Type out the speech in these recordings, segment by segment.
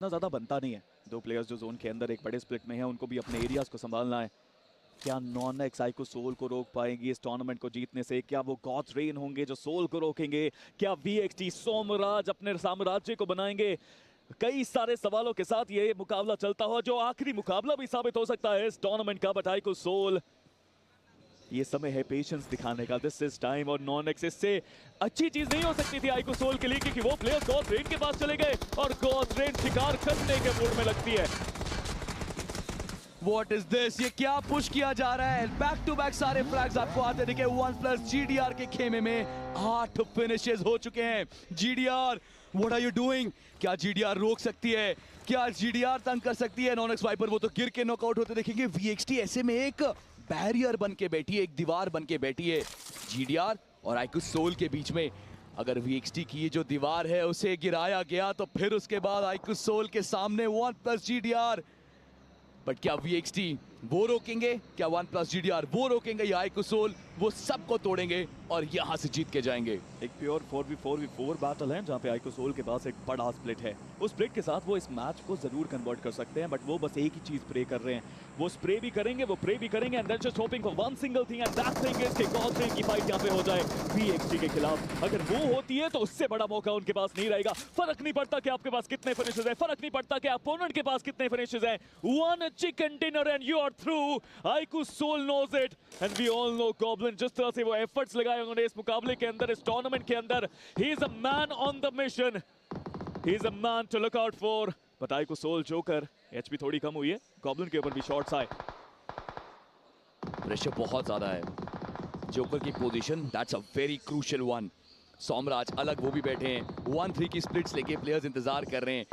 इतना ज़्यादा बनता नहीं है। दो प्लेयर्स जो जोन के अंदर एक बड़े स्प्लिट में हैं, उनको भी अपने एरियाज़ को संभालना है। क्या नॉन-एक्स आइको सोल को रोक पाएंगी इस टूर्नामेंट को जीतने से? क्या वो गॉड्स रेन होंगे जो सोल को रोकेंगे? क्या वीएक्सटी सोमराज अपने साम्राज्य को बनाएंगे? कई सारे सवालों के साथ ये मुकाबला चलता हुआ, जो आखिरी मुकाबला भी साबित हो सकता है इस टूर्नामेंट का। बट आइको सोल, ये समय है पेशेंस दिखाने का। This is time. और नॉन-एक्स इससे अच्छी चीज नहीं हो सकती थी आइको सोल के लिए, क्योंकि वो प्लेयर गॉड्स रेन के पास चले गए और गॉड्स रेन शिकार करने के मूड में लगती है। What is this? ये क्या पुश किया जा रहा है? बैक टू बैक सारे फ्लैग्स आपको आते दिखे। 1+ GDR के खेमे में 8 फिनिशेस हो चुके हैं। GDR, what are you doing? क्या GDR रोक सकती है? क्या GDR तंग कर सकती है नॉन-एक्स वाइपर? वो तो गिर के नॉकआउट होते देखेंगे। VXT ऐसे में एक बैरियर बन के बैठी है, एक दीवार बन के बैठी है GDR और आइको सोल के बीच में। अगर VXT की ये जो दीवार है उसे गिराया गया तो फिर उसके बाद आइको सोल के सामने 1+ GDR। बट क्या VXT वो रोकेंगे? क्या 1+ GDR वो रोकेंगे? या आइको सोल वो सबको तोड़ेंगे और यहां से जीत के जाएंगे? एक प्योर 4v4v4 बैटल है जहां पे आइको सोल के पास एक बड़ा स्प्लिट है। उस स्प्लिट के साथ वो इस मैच को जरूर कन्वर्ट कर सकते हैं, बट वो बस एक ही चीज प्रे कर रहे हैं। वो स्प्रे भी करेंगे, वो प्रे भी करेंगे, and then just hoping for one single thing, and that thing is कि गॉड्स रेन की फाइट यहां पे हो जाए VXT के खिलाफ। अगर वो होती है तो उससे बड़ा मौका उनके पास नहीं रहेगा। फर्क नहीं पड़ता कि आपके पास कितने फिनिशेस हैं, फर्क नहीं पड़ता कि अपोनेंट के पास कितने फिनिशेस हैं। One chicken dinner and you are through. IQOO Soul knows it and we all know Goblin जिस तरह से वो एफर्ट्स लगाए उन्होंने इस मुकाबले के अंदर, इस टूर्नामेंट के अंदर, he is a man on the mission, he is a man to look out for. But iQOO Soul Joker HP थोड़ी कम हुई है, गॉब्लिन के ऊपर भी शॉट्स आए, प्रेशर बहुत ज्यादा है। जोकर की position that's a very crucial one. Somraj अलग वो भी बैठे हैं, 1-3 की स्प्लिट्स लेके प्लेयर्स इंतजार कर रहे हैं।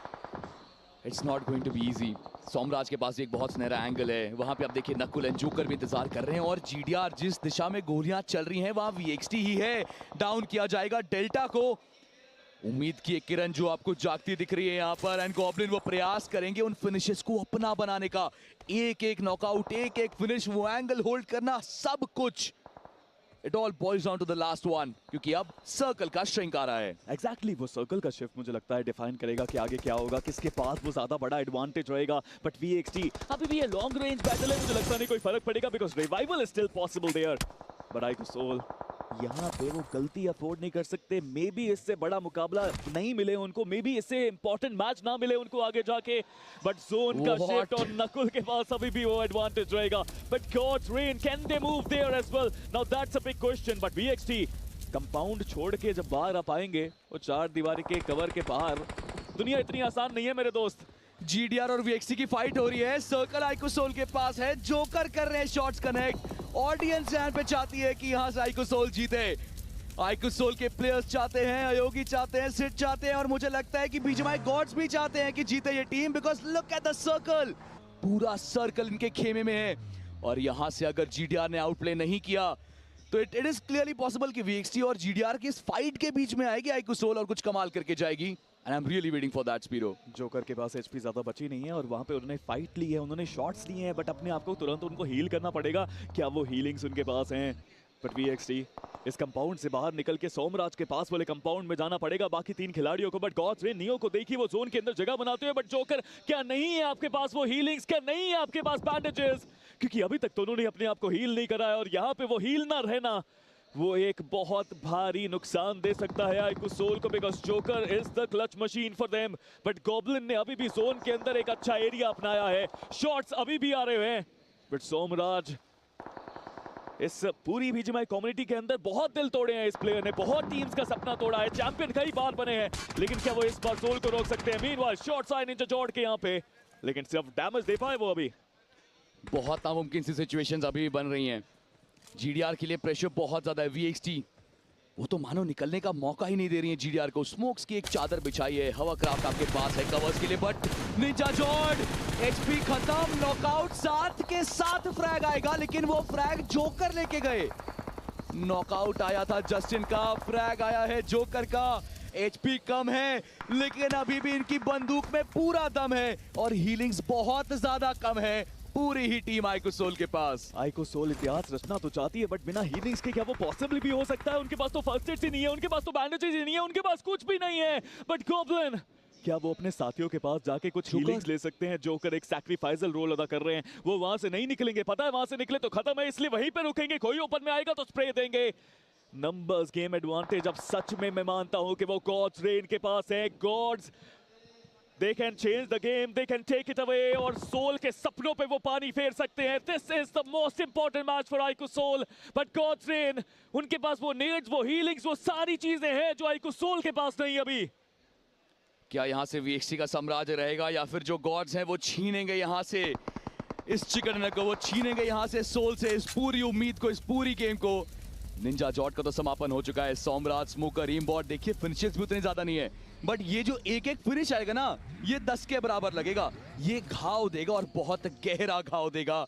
It's not going to be easy. Somraj के पास एक बहुत सुनहरा एंगल है, वहां पे आप देखिए नकुल एंड जोकर भी इंतजार कर रहे हैं। और GDR जिस दिशा में गोलियां चल रही हैं वहां VXT ही है। डाउन किया जाएगा डेल्टा को। उम्मीद की एक किरण जो आपको जागती दिख रही है यहाँ पर, एंड गॉब्लिन वो प्रयास करेंगे उन फिनिशेस को अपना बनाने का। एक एक नॉकआउट, एक एक फिनिश, वो एंगल होल्ड करना, सब कुछ it all boils down to the last one, क्योंकि अब सर्कल का श्रिंक आ रहा है। एग्जैक्टली वो सर्कल का शिफ्ट मुझे लगता है डिफाइन करेगा कि आगे क्या होगा, किसके पास वो ज्यादा बड़ा एडवांटेज रहेगा। बट VXT अभी भी ये लॉन्ग रेंज बैटल है, मुझे लगता नहीं कोई फर्क पड़ेगा, because revival is still possible there. But iQOO Soul यहाँ पे वो गलती अफोर्ड नहीं कर सकते। मे बी इससे बड़ा मुकाबला नहीं मिले उनको, मे बी इससे इंपॉर्टेंट मैच ना मिले उनको आगे जाके, बट जोन का शिफ्ट और नकुल के पास अभी भी वो एडवांटेज रहेगा। But God's Reign, can they move there as well? Now that's a big question. But VXT compound छोड़ के जब बाहर आ पाएंगे, वो चार दीवारी के कवर के बाहर, दुनिया इतनी आसान नहीं है मेरे दोस्त। GDR और VXT की फाइट हो रही है, सर्कल आइको सोल के पास है, जोकर कर रहे हैं शॉट्स कनेक्ट। ऑडियंस यहाँ पे चाहती है कि यहाँ से आइको सोल जीते। आइको सोल के प्लेयर्स चाहते हैं, अयोगी चाहते हैं, सिट चाहते हैं, और मुझे लगता है कि BGMI गॉड्स भी चाहते हैं कि जीते ये team, because look at the circle. पूरा सर्कल इनके खेमे में है, और यहाँ से अगर GDR ने आउटप्ले नहीं किया तो इट इज क्लियरली पॉसिबल कि VXT और GDR की इस फाइट के बीच में आएगी आइको सोल और कुछ कमाल करके जाएगी। And I am really waiting for that Spiro. Joker के पास HP ज्यादा बची नहीं है और वहां पे उन्होंने फाइट ली है, उन्होंने शॉट्स लिए हैं, बट अपने आप को तुरंत उनको हील करना पड़ेगा। क्या वो हीलिंग्स उनके पास हैं? बट VXT इस कंपाउंड से बाहर निकल के सोमराज के पास वाले कंपाउंड में जाना पड़ेगा बाकी 3 खिलाड़ियों को। बट गॉड्स रेन नियो को देखिए वो जोन के अंदर जगह बनाते हुए, बट जोकर क्या नहीं है आपके पास वो हीलिंग्स? क्या नहीं है आपके पास बैंडेजेस? क्योंकि अभी तक तो उन्होंने अपने आप को हील नहीं करा है, और यहाँ पे वो हील ना रहना वो एक बहुत भारी नुकसान दे सकता है आइको सोल को, because joker is the clutch machine for them. But goblin ने अभी भी जोन के अंदर एक अच्छा एरिया अपनाया है, शॉट्स अभी भी आ रहे हैं। बट सोमराज इस पूरी BGMI कम्युनिटी के अंदर बहुत दिल तोड़े हैं इस प्लेयर ने, बहुत टीम्स का सपना तोड़ा है, चैंपियन कई बार बने हैं, लेकिन क्या वो इस बार सोल को रोक सकते हैं? मीनवाइल शॉट्स आए निंजा जॉर्ड के यहाँ पे, लेकिन सिर्फ डैमेज दे पाए वो। अभी बहुत नामुमकिन सी सिचुएशंस अभी भी बन रही हैं। GDR के लिए प्रेशर बहुत ज्यादा है। VXT वो तो मानो निकलने का मौका ही नहीं दे रही है GDR को। स्मोक्स की एक चादर बिछाई है, हवा क्राफ्ट आपके पास है कवर्स के लिए, बट निंजा जॉर्ड HP खत्म, नॉकआउट साथ के साथ फ्रैग आएगा, लेकिन वो फ्रैग जोकर लेके गए। नॉकआउट आया था जस्टिन का, फ्रैग आया है जोकर का। HP कम है, लेकिन अभी भी इनकी बंदूक में पूरा दम है, और हीलिंग्स बहुत ज्यादा कम है पूरी ही टीम आइको सोल के पास। आइको सोल इतिहास रचना तो चाहती है, बट बिना हीलिंग्स के क्या वो पॉसिबल भी हो सकता है? उनके पास तो फर्स्ट एड ही नहीं है, उनके पास तो बैंडेजेस ही नहीं है, उनके पास कुछ भी नहीं है। बट गॉब्लिन क्या वो अपने साथियों के पास जाके कुछ जोकर? हीलिंग्स ले सकते हैं? जोकर एक सैक्रिफाइसल रोल अदा कर रहे हैं, वो वहां से नहीं निकलेंगे, पता है वहां से निकले तो खत्म है, इसलिए वहीं पे रुकेंगे। कोई ओपन में आएगा तो स्प्रे देंगे। Numbers game advantage. अब सच में मैं मानता हूं कि वो गॉड्स रेन के पास है। Gods they can change the game, they can take it away, और सोल के सपनों पे वो पानी फेर सकते हैं। This is the most important match for Aiku soul, but God's rain, उनके पास वो नेड्स, वो हीलिंग्स, वो सारी चीजें हैं जो आइकू सोल के पास नहीं अभी। क्या यहाँ से वीएक्सटी का साम्राज्य रहेगा या फिर जो गॉड्स हैं वो छीनेंगे यहाँ से इस चिकन डिनर को, वो छीनेंगे यहाँ से सोल से इस पूरी उम्मीद को, इस पूरी गेम को। निंजा जॉट का तो समापन हो चुका है। सोमराज, स्मोकर, रीमबॉट, देखिए फिनिशेस भी उतने ज्यादा नहीं है, बट ये जो एक एक फिनिश आएगा ना, ये 10 के बराबर लगेगा। ये घाव देगा और बहुत गहरा घाव देगा।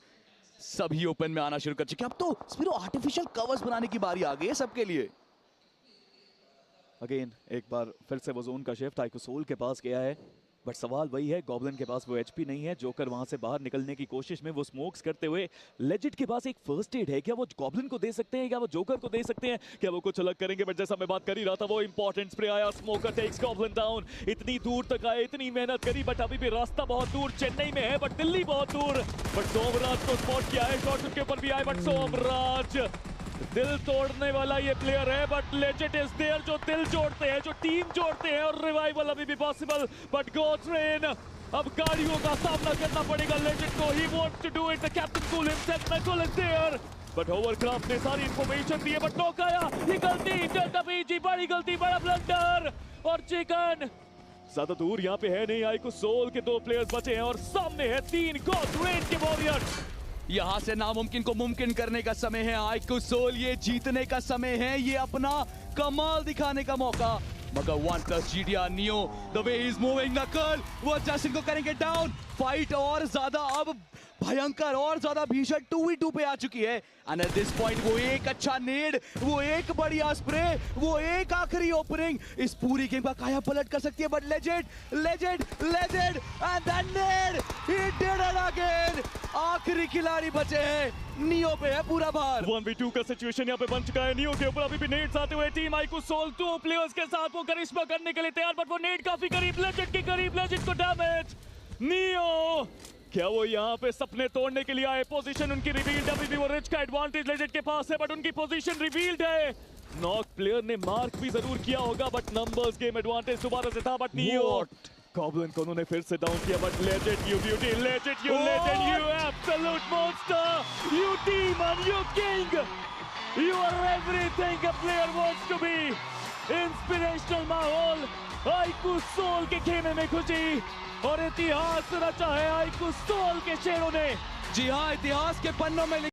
सभी ओपन में आना शुरू कर चुके। अब तो स्पिरो आर्टिफिशियल कवर्स बनाने की बारी आ गई है सबके लिए। अगेन एक बार फिर से वो जोन का शिफ्ट आइकू सोल के पास गया है, बट सवाल वही है, गॉब्लिन के पास वो एचपी नहीं है। जोकर वहां से बाहर निकलने की कोशिश में वो स्मोक्स करते हुए, लेजिट के पास एक फर्स्ट एड है, क्या वो गॉब्लिन को दे सकते हैं, क्या वो जोकर को दे सकते हैं, क्या वो कुछ अलग करेंगे? बट जैसा मैं बात कर ही रहा था, वो इंपॉर्टेंट स्प्रे आया। Smoker takes Goblin down. इतनी दूर तक आए, इतनी मेहनत करी, बट अभी भी रास्ता बहुत दूर। चेन्नई में है बट दिल्ली बहुत दूर। बट सोमराज को स्पॉट किया है, शॉट उनके ऊपर भी आए, बट सोमराज दिल तोड़ने वाला ये प्लेयर है, बट लेजेंड इज देयर, जो दिल जोड़ते हैं, जो टीम जोड़ते हैं, और रिवाइवल अभी भी पॉसिबल। बट गॉड्स रेन, अब गाड़ियों का सामना करना पड़ेगा लेजेंड को। He wants to do it, the captain cool himself, McCool is there, but hovercraft ने सारी इंफॉर्मेशन दी है, बट नॉक आया। ये गलती, डब्ल्यूजी बड़ी गलती, बड़ा ब्लंडर, और चिकन ज्यादा दूर यहाँ पे है नहीं। आइकू सोल के 2 प्लेयर्स बचे हैं और सामने है 3 गॉड्स रेन के वॉरियर्स। यहां से नामुमकिन को मुमकिन करने का समय है। आइकू सोल, ये जीतने का समय है, ये अपना कमाल दिखाने का मौका। मगर 1+ GDR neo, the way he is moving, नकल वो जस्ट इनको करेंगे डाउन। फाइट और ज्यादा अब भयंकर और ज्यादा भीषण 2v2 पे आ चुकी है। एंड एट दिस पॉइंट वो एक अच्छा नेड, वो एक बढ़िया स्प्रे, वो एक आखिरी ओपनिंग इस पूरी गेम का काया पलट कर सकती है। But legend and that Ned, he did it again. आखिरी खिलाड़ी बचे हैं, नियो पे है पूरा भार। 1v2 का सिचुएशन यहाँ पे बन चुका है। नियो के ऊपर अभी भी नेड्स आते हुए टीम आइकू सोल 2 प्लेयर्स के साथ वो करिश्मा करने के लिए तैयार, बट वो नेड काफी करीब, लेजेंड के करीब, लेजेंड को डैमेज। नियो, क्या वो यहाँ पे सपने तोड़ने के लिए आए? पोजीशन उनकी रिवील्ड, अभी भी वो रिच का एडवांटेज लेजेंड के पास है, बट उनकी पोजीशन रिवील्ड है। नॉक प्लेयर ने मार्क भी जरूर किया होगा, बट नंबर्स गेम एडवांटेज दोबारा से था। बट नियो, गॉब्लिन को उन्होंने फिर से डाउन किया, but legend, you beauty, legend, you legend, you absolute monster, you demon, you king, you are everything a player wants to be. Inspirational माहौल, iQOO soul के खेमे में खुशी और इतिहास रचा है आइकू सोल के शेरों ने। जी हाँ, इतिहास के पन्नों में